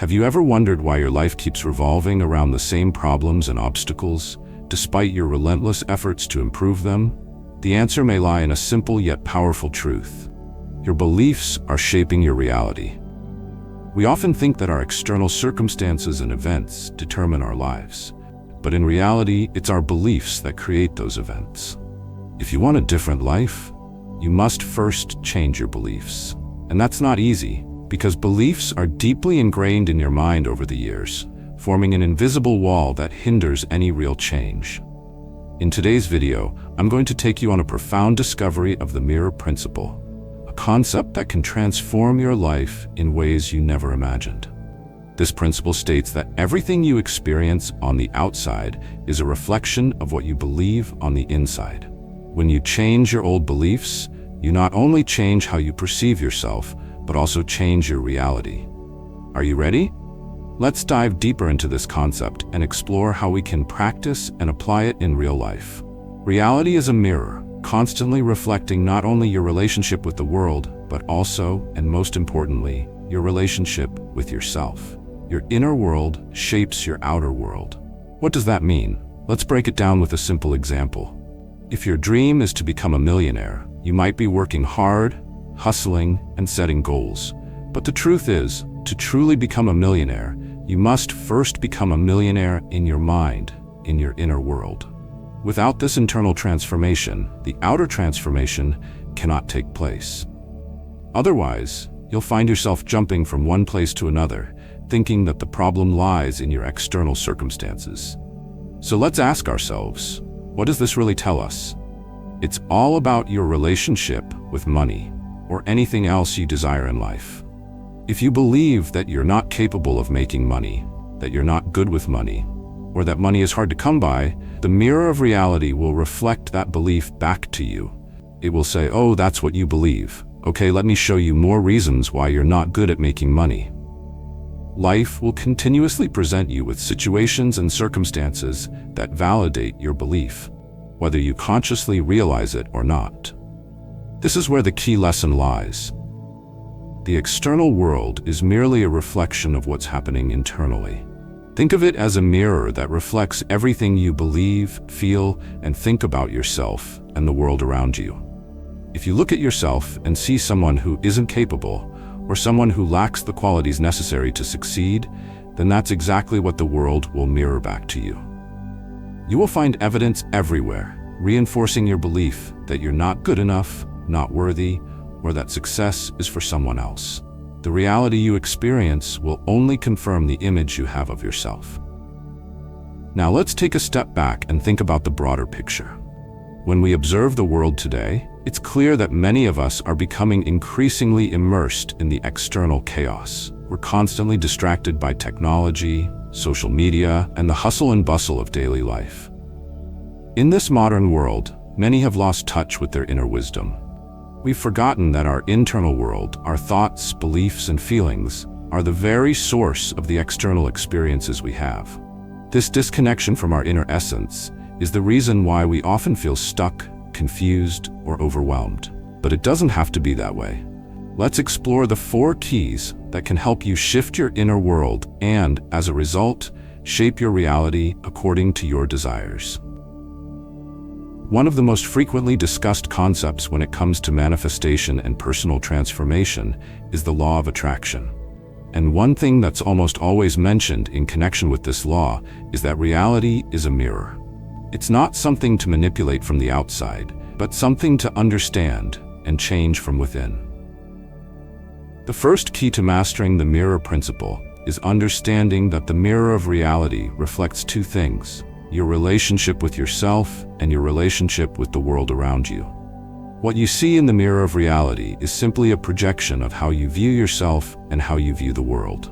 Have you ever wondered why your life keeps revolving around the same problems and obstacles, despite your relentless efforts to improve them? The answer may lie in a simple yet powerful truth. Your beliefs are shaping your reality. We often think that our external circumstances and events determine our lives, but in reality, it's our beliefs that create those events. If you want a different life, you must first change your beliefs. And that's not easy, because beliefs are deeply ingrained in your mind over the years, forming an invisible wall that hinders any real change. In today's video, I'm going to take you on a profound discovery of the mirror principle, a concept that can transform your life in ways you never imagined. This principle states that everything you experience on the outside is a reflection of what you believe on the inside. When you change your old beliefs, you not only change how you perceive yourself, but also change your reality. Are you ready? Let's dive deeper into this concept and explore how we can practice and apply it in real life. Reality is a mirror, constantly reflecting not only your relationship with the world, but also, and most importantly, your relationship with yourself. Your inner world shapes your outer world. What does that mean? Let's break it down with a simple example. If your dream is to become a millionaire, you might be working hard, hustling, and setting goals. But the truth is, to truly become a millionaire, you must first become a millionaire in your mind, in your inner world. Without this internal transformation, the outer transformation cannot take place. Otherwise, you'll find yourself jumping from one place to another, thinking that the problem lies in your external circumstances. So let's ask ourselves, what does this really tell us? It's all about your relationship with money, or anything else you desire in life. If you believe that you're not capable of making money, that you're not good with money, or that money is hard to come by, the mirror of reality will reflect that belief back to you. It will say, oh, that's what you believe. Okay, let me show you more reasons why you're not good at making money. Life will continuously present you with situations and circumstances that validate your belief, whether you consciously realize it or not. This is where the key lesson lies. The external world is merely a reflection of what's happening internally. Think of it as a mirror that reflects everything you believe, feel, and think about yourself and the world around you. If you look at yourself and see someone who isn't capable, or someone who lacks the qualities necessary to succeed, then that's exactly what the world will mirror back to you. You will find evidence everywhere, reinforcing your belief that you're not good enough, not worthy, or that success is for someone else. The reality you experience will only confirm the image you have of yourself. Now let's take a step back and think about the broader picture. When we observe the world today, it's clear that many of us are becoming increasingly immersed in the external chaos. We're constantly distracted by technology, social media, and the hustle and bustle of daily life. In this modern world, many have lost touch with their inner wisdom. We've forgotten that our internal world, our thoughts, beliefs, and feelings, are the very source of the external experiences we have. This disconnection from our inner essence is the reason why we often feel stuck, confused, or overwhelmed. But it doesn't have to be that way. Let's explore the 4 keys that can help you shift your inner world and, as a result, shape your reality according to your desires. One of the most frequently discussed concepts when it comes to manifestation and personal transformation is the law of attraction. And one thing that's almost always mentioned in connection with this law is that reality is a mirror. It's not something to manipulate from the outside, but something to understand and change from within. The first key to mastering the mirror principle is understanding that the mirror of reality reflects 2 things: your relationship with yourself and your relationship with the world around you. What you see in the mirror of reality is simply a projection of how you view yourself and how you view the world.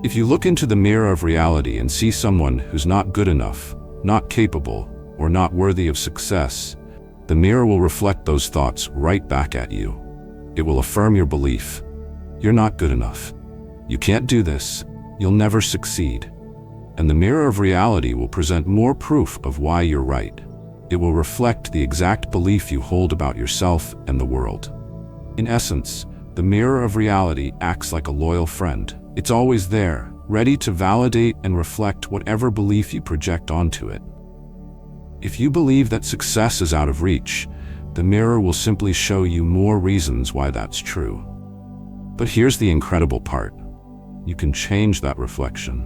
If you look into the mirror of reality and see someone who's not good enough, not capable, or not worthy of success, the mirror will reflect those thoughts right back at you. It will affirm your belief. You're not good enough. You can't do this. You'll never succeed. And the mirror of reality will present more proof of why you're right. It will reflect the exact belief you hold about yourself and the world. In essence, the mirror of reality acts like a loyal friend. It's always there, ready to validate and reflect whatever belief you project onto it. If you believe that success is out of reach, the mirror will simply show you more reasons why that's true. But here's the incredible part. You can change that reflection.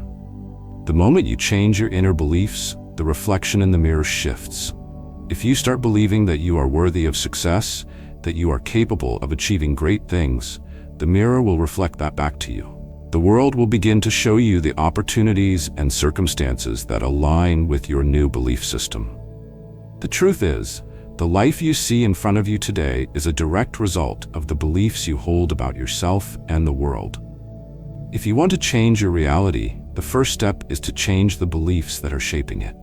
The moment you change your inner beliefs, the reflection in the mirror shifts. If you start believing that you are worthy of success, that you are capable of achieving great things, the mirror will reflect that back to you. The world will begin to show you the opportunities and circumstances that align with your new belief system. The truth is, the life you see in front of you today is a direct result of the beliefs you hold about yourself and the world. If you want to change your reality, the first step is to change the beliefs that are shaping it.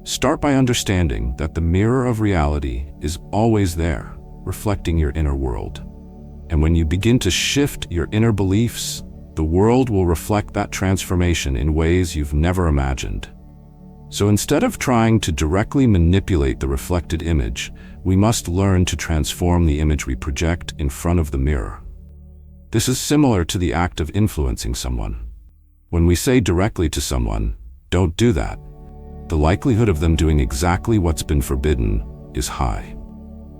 Start by understanding that the mirror of reality is always there, reflecting your inner world. And when you begin to shift your inner beliefs, the world will reflect that transformation in ways you've never imagined. So instead of trying to directly manipulate the reflected image, we must learn to transform the image we project in front of the mirror. This is similar to the act of influencing someone. When we say directly to someone, "Don't do that," the likelihood of them doing exactly what's been forbidden is high.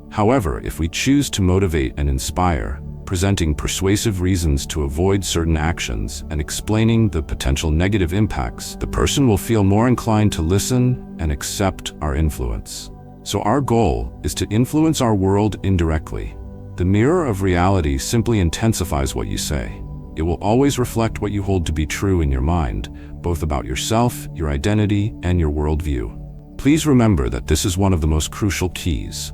However, if we choose to motivate and inspire, presenting persuasive reasons to avoid certain actions and explaining the potential negative impacts, the person will feel more inclined to listen and accept our influence. So our goal is to influence our world indirectly. The mirror of reality simply intensifies what you say. It will always reflect what you hold to be true in your mind, both about yourself, your identity, and your worldview. Please remember that this is one of the most crucial keys.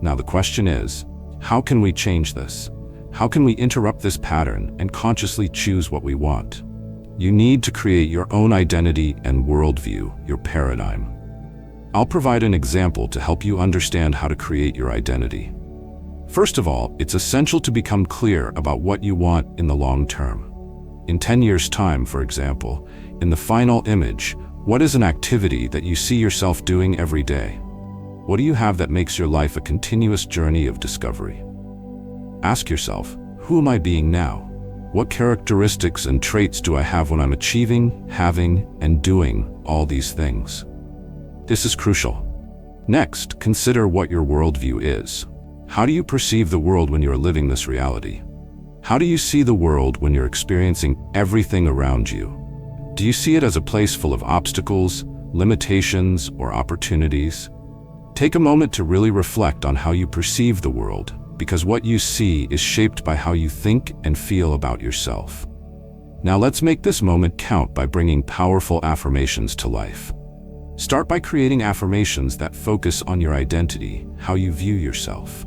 Now the question is, how can we change this? How can we interrupt this pattern and consciously choose what we want? You need to create your own identity and worldview, your paradigm. I'll provide an example to help you understand how to create your identity. First of all, it's essential to become clear about what you want in the long term. In 10 years' time, for example, in the final image, what is an activity that you see yourself doing every day? What do you have that makes your life a continuous journey of discovery? Ask yourself, who am I being now? What characteristics and traits do I have when I'm achieving, having, and doing all these things? This is crucial. Next, consider what your worldview is. How do you perceive the world when you're living this reality? How do you see the world when you're experiencing everything around you? Do you see it as a place full of obstacles, limitations, or opportunities? Take a moment to really reflect on how you perceive the world, because what you see is shaped by how you think and feel about yourself. Now let's make this moment count by bringing powerful affirmations to life. Start by creating affirmations that focus on your identity, how you view yourself.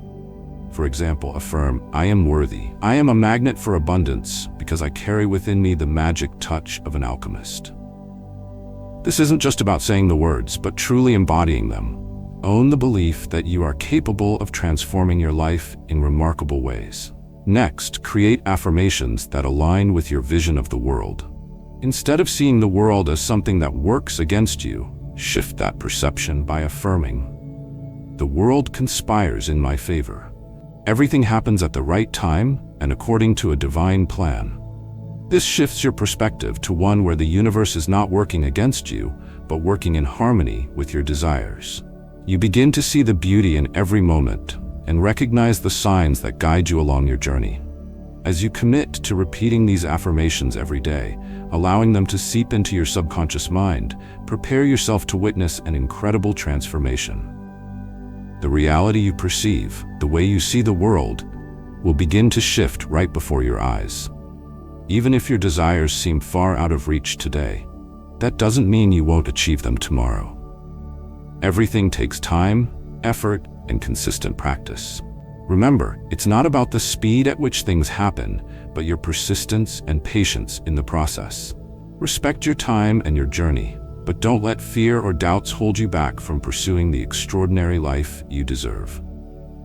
For example, affirm, "I am worthy. I am a magnet for abundance because I carry within me the magic touch of an alchemist." This isn't just about saying the words, but truly embodying them. Own the belief that you are capable of transforming your life in remarkable ways. Next, create affirmations that align with your vision of the world. Instead of seeing the world as something that works against you, shift that perception by affirming, "The world conspires in my favor. Everything happens at the right time and according to a divine plan." This shifts your perspective to one where the universe is not working against you, but working in harmony with your desires. You begin to see the beauty in every moment and recognize the signs that guide you along your journey. As you commit to repeating these affirmations every day, allowing them to seep into your subconscious mind, prepare yourself to witness an incredible transformation. The reality you perceive, the way you see the world, will begin to shift right before your eyes. Even if your desires seem far out of reach today, that doesn't mean you won't achieve them tomorrow. Everything takes time, effort, and consistent practice. Remember, it's not about the speed at which things happen, but your persistence and patience in the process. Respect your time and your journey, but don't let fear or doubts hold you back from pursuing the extraordinary life you deserve.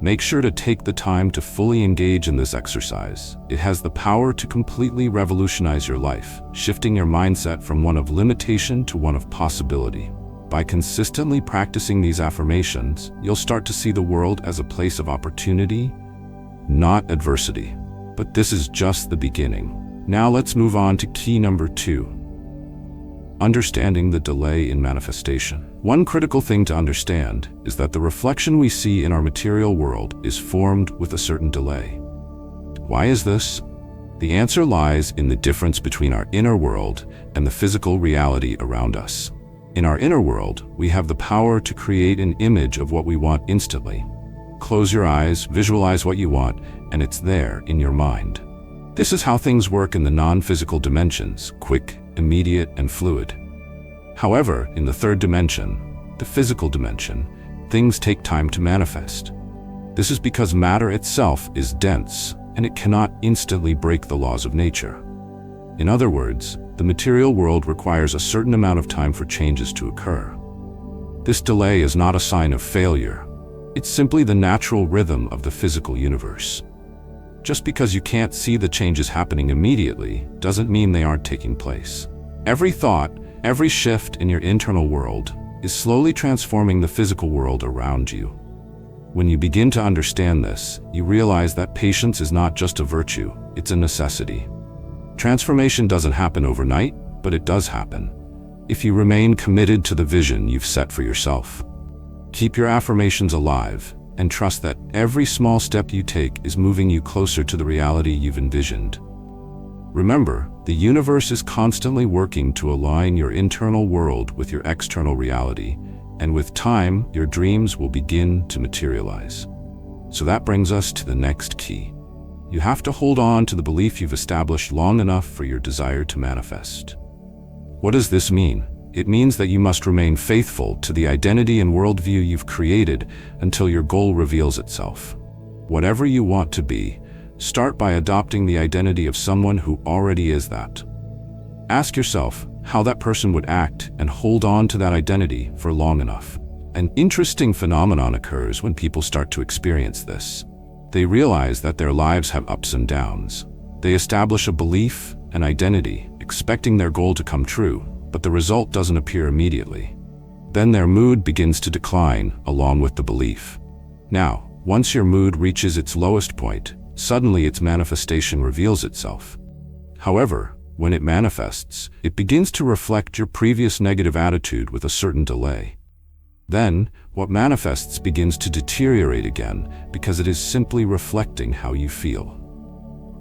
Make sure to take the time to fully engage in this exercise. It has the power to completely revolutionize your life, shifting your mindset from one of limitation to one of possibility. By consistently practicing these affirmations, you'll start to see the world as a place of opportunity, not adversity. But this is just the beginning. Now let's move on to key number 2. Understanding the delay in manifestation. One critical thing to understand is that the reflection we see in our material world is formed with a certain delay. Why is this? The answer lies in the difference between our inner world and the physical reality around us. In our inner world, we have the power to create an image of what we want instantly. Close your eyes, visualize what you want, and it's there in your mind. This is how things work in the non-physical dimensions, quick, immediate, and fluid. However, in the third dimension, the physical dimension, things take time to manifest. This is because matter itself is dense, and it cannot instantly break the laws of nature. In other words, the material world requires a certain amount of time for changes to occur. This delay is not a sign of failure. It's simply the natural rhythm of the physical universe. Just because you can't see the changes happening immediately doesn't mean they aren't taking place. Every thought, every shift in your internal world is slowly transforming the physical world around you. When you begin to understand this, you realize that patience is not just a virtue, it's a necessity. Transformation doesn't happen overnight, but it does happen if you remain committed to the vision you've set for yourself. Keep your affirmations alive and trust that every small step you take is moving you closer to the reality you've envisioned. Remember, the universe is constantly working to align your internal world with your external reality, and with time, your dreams will begin to materialize. So that brings us to the next key. You have to hold on to the belief you've established long enough for your desire to manifest. What does this mean? It means that you must remain faithful to the identity and worldview you've created until your goal reveals itself. Whatever you want to be, start by adopting the identity of someone who already is that. Ask yourself how that person would act and hold on to that identity for long enough. An interesting phenomenon occurs when people start to experience this. They realize that their lives have ups and downs. They establish a belief, an identity, expecting their goal to come true, but the result doesn't appear immediately. Then their mood begins to decline along with the belief. Now, once your mood reaches its lowest point, suddenly its manifestation reveals itself. However, when it manifests, it begins to reflect your previous negative attitude with a certain delay. Then, what manifests begins to deteriorate again because it is simply reflecting how you feel.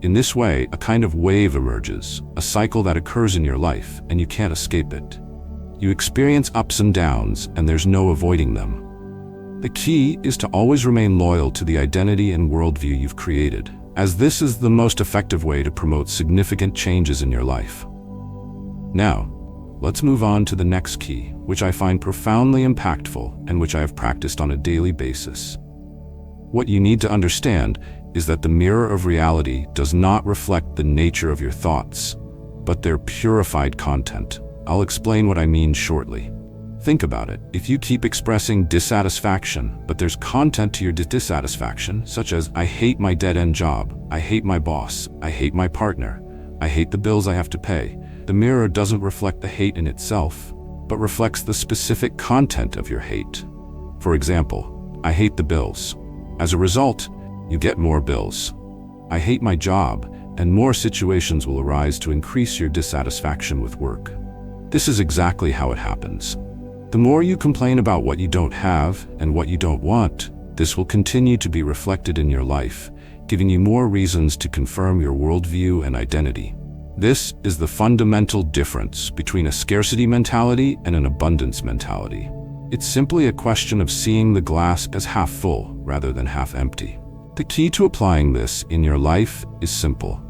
In this way, a kind of wave emerges, a cycle that occurs in your life, and you can't escape it. You experience ups and downs, and there's no avoiding them. The key is to always remain loyal to the identity and worldview you've created, as this is the most effective way to promote significant changes in your life. Now, let's move on to the next key, which I find profoundly impactful and which I have practiced on a daily basis. What you need to understand is that the mirror of reality does not reflect the nature of your thoughts, but their purified content. I'll explain what I mean shortly. Think about it. If you keep expressing dissatisfaction, but there's content to your dissatisfaction, such as, I hate my dead-end job, I hate my boss, I hate my partner, I hate the bills I have to pay, the mirror doesn't reflect the hate in itself, but reflects the specific content of your hate. For example, I hate the bills. As a result, you get more bills. I hate my job, and more situations will arise to increase your dissatisfaction with work. This is exactly how it happens. The more you complain about what you don't have and what you don't want, this will continue to be reflected in your life, giving you more reasons to confirm your worldview and identity. This is the fundamental difference between a scarcity mentality and an abundance mentality. It's simply a question of seeing the glass as half full rather than half empty. The key to applying this in your life is simple.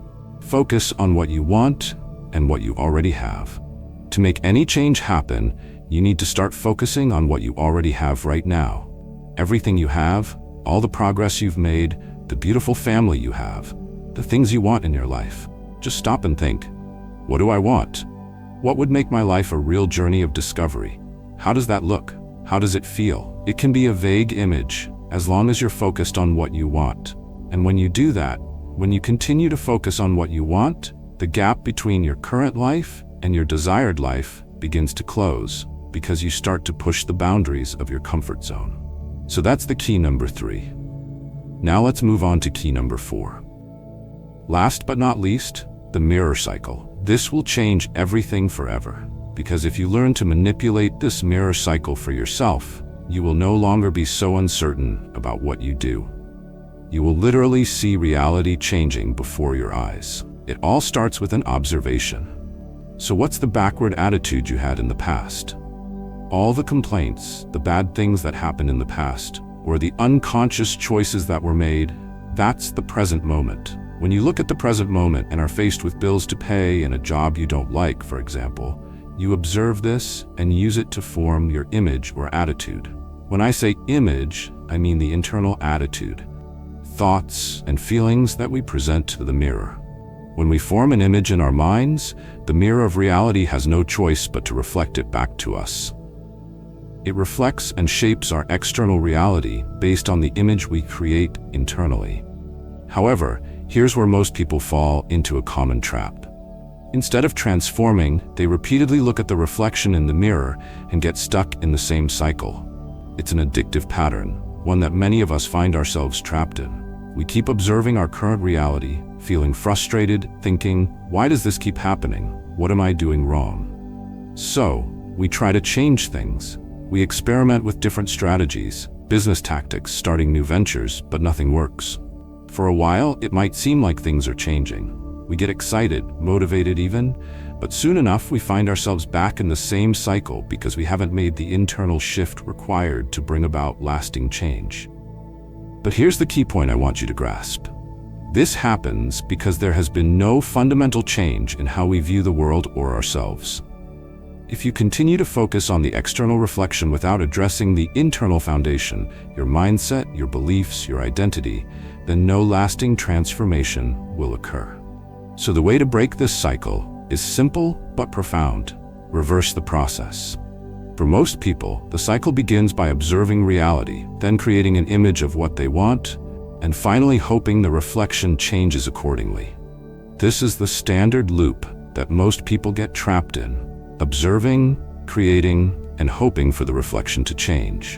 Focus on what you want and what you already have. To make any change happen, you need to start focusing on what you already have right now. Everything you have, all the progress you've made, the beautiful family you have, the things you want in your life. Just stop and think, what do I want? What would make my life a real journey of discovery? How does that look? How does it feel? It can be a vague image, as long as you're focused on what you want. And when you do that, when you continue to focus on what you want, the gap between your current life and your desired life begins to close, because you start to push the boundaries of your comfort zone. So that's the key number 3. Now let's move on to key number 4. Last but not least, The mirror cycle. This will change everything forever. Because if you learn to manipulate this mirror cycle for yourself, you will no longer be so uncertain about what you do. You will literally see reality changing before your eyes. It all starts with an observation. So what's the backward attitude you had in the past? All the complaints, the bad things that happened in the past, or the unconscious choices that were made, that's the present moment. When you look at the present moment and are faced with bills to pay and a job you don't like, for example, you observe this and use it to form your image or attitude. When I say image, I mean the internal attitude, thoughts and feelings that we present to the mirror. When we form an image in our minds, the mirror of reality has no choice but to reflect it back to us. It reflects and shapes our external reality based on the image we create internally. However, here's where most people fall into a common trap. Instead of transforming, they repeatedly look at the reflection in the mirror and get stuck in the same cycle. It's an addictive pattern, one that many of us find ourselves trapped in. We keep observing our current reality, feeling frustrated, thinking, why does this keep happening? What am I doing wrong? So, we try to change things. We experiment with different strategies, business tactics, starting new ventures, but nothing works. For a while, it might seem like things are changing. We get excited, motivated even, but soon enough we find ourselves back in the same cycle because we haven't made the internal shift required to bring about lasting change. But here's the key point I want you to grasp. This happens because there has been no fundamental change in how we view the world or ourselves. If you continue to focus on the external reflection without addressing the internal foundation, your mindset, your beliefs, your identity, then no lasting transformation will occur. So the way to break this cycle is simple but profound. Reverse the process. For most people, the cycle begins by observing reality, then creating an image of what they want, and finally hoping the reflection changes accordingly. This is the standard loop that most people get trapped in: observing, creating, and hoping for the reflection to change.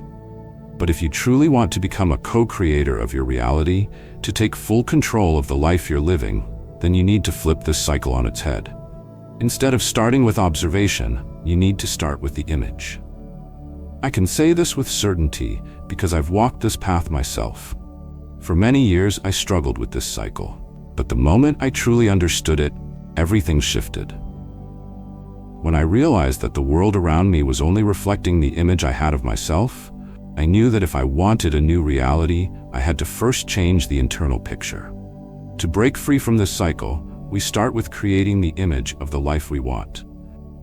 But if you truly want to become a co-creator of your reality, to take full control of the life you're living, then you need to flip this cycle on its head. Instead of starting with observation, you need to start with the image. I can say this with certainty because I've walked this path myself. For many years, I struggled with this cycle. But the moment I truly understood it, everything shifted. When I realized that the world around me was only reflecting the image I had of myself, I knew that if I wanted a new reality, I had to first change the internal picture. To break free from this cycle, we start with creating the image of the life we want.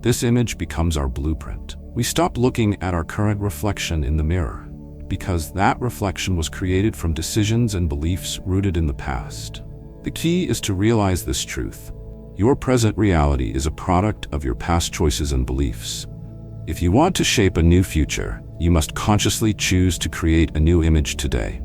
This image becomes our blueprint. We stop looking at our current reflection in the mirror, because that reflection was created from decisions and beliefs rooted in the past. The key is to realize this truth. Your present reality is a product of your past choices and beliefs. If you want to shape a new future, you must consciously choose to create a new image today.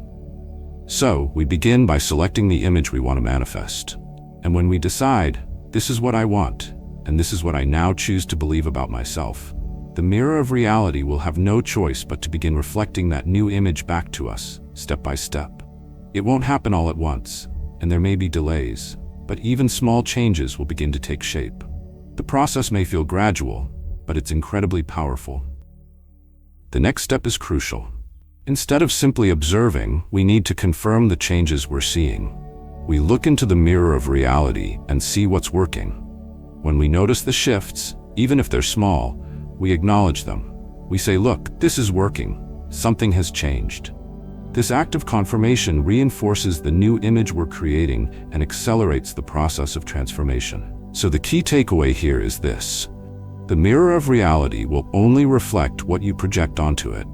So, we begin by selecting the image we want to manifest. And when we decide, this is what I want, and this is what I now choose to believe about myself, the mirror of reality will have no choice but to begin reflecting that new image back to us, step by step. It won't happen all at once, and there may be delays, but even small changes will begin to take shape. The process may feel gradual, but it's incredibly powerful. The next step is crucial. Instead of simply observing, we need to confirm the changes we're seeing. We look into the mirror of reality and see what's working. When we notice the shifts, even if they're small, we acknowledge them. We say, look, this is working. Something has changed. This act of confirmation reinforces the new image we're creating and accelerates the process of transformation. So the key takeaway here is this: the mirror of reality will only reflect what you project onto it.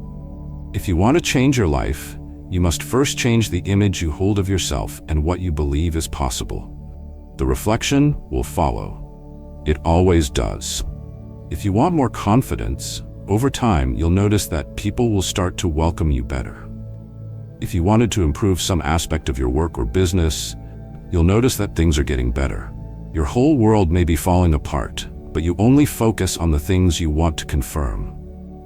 If you want to change your life, you must first change the image you hold of yourself and what you believe is possible. The reflection will follow. It always does. If you want more confidence, over time you'll notice that people will start to welcome you better. If you wanted to improve some aspect of your work or business, you'll notice that things are getting better. Your whole world may be falling apart, but you only focus on the things you want to confirm.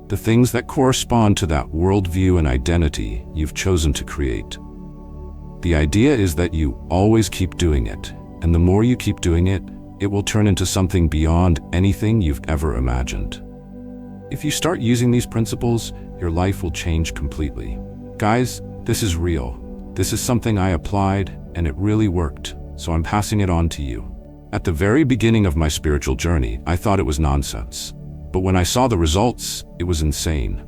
The things that correspond to that worldview and identity you've chosen to create. The idea is that you always keep doing it, And the more you keep doing it, it will turn into something beyond anything you've ever imagined. If you start using these principles, your life will change completely. Guys, this is real. This is something I applied, and it really worked, so I'm passing it on to you. At the very beginning of my spiritual journey, I thought it was nonsense. But when I saw the results, it was insane.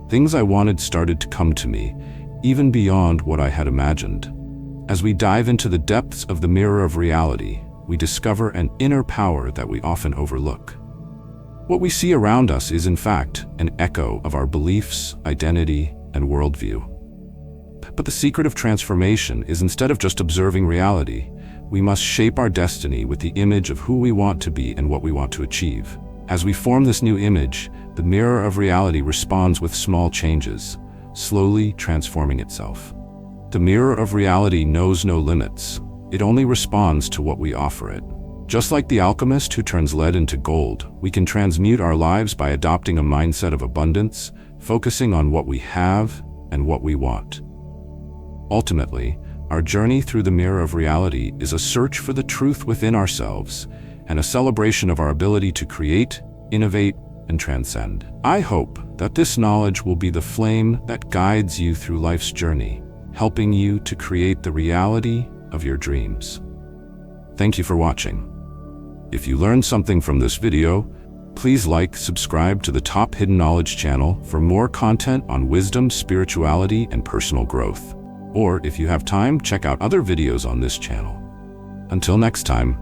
Things I wanted started to come to me, even beyond what I had imagined. As we dive into the depths of the mirror of reality, we discover an inner power that we often overlook. What we see around us is, in fact, an echo of our beliefs, identity, and worldview. But the secret of transformation is, instead of just observing reality, we must shape our destiny with the image of who we want to be and what we want to achieve. As we form this new image, the mirror of reality responds with small changes, slowly transforming itself. The mirror of reality knows no limits. It only responds to what we offer it. Just like the alchemist who turns lead into gold, we can transmute our lives by adopting a mindset of abundance, focusing on what we have and what we want. Ultimately, our journey through the mirror of reality is a search for the truth within ourselves and a celebration of our ability to create, innovate, and transcend. I hope that this knowledge will be the flame that guides you through life's journey, helping you to create the reality of your dreams. Thank you for watching. If you learned something from this video, please subscribe to the Top Hidden Knowledge channel for more content on wisdom, spirituality, and personal growth. Or if you have time, check out other videos on this channel. Until next time,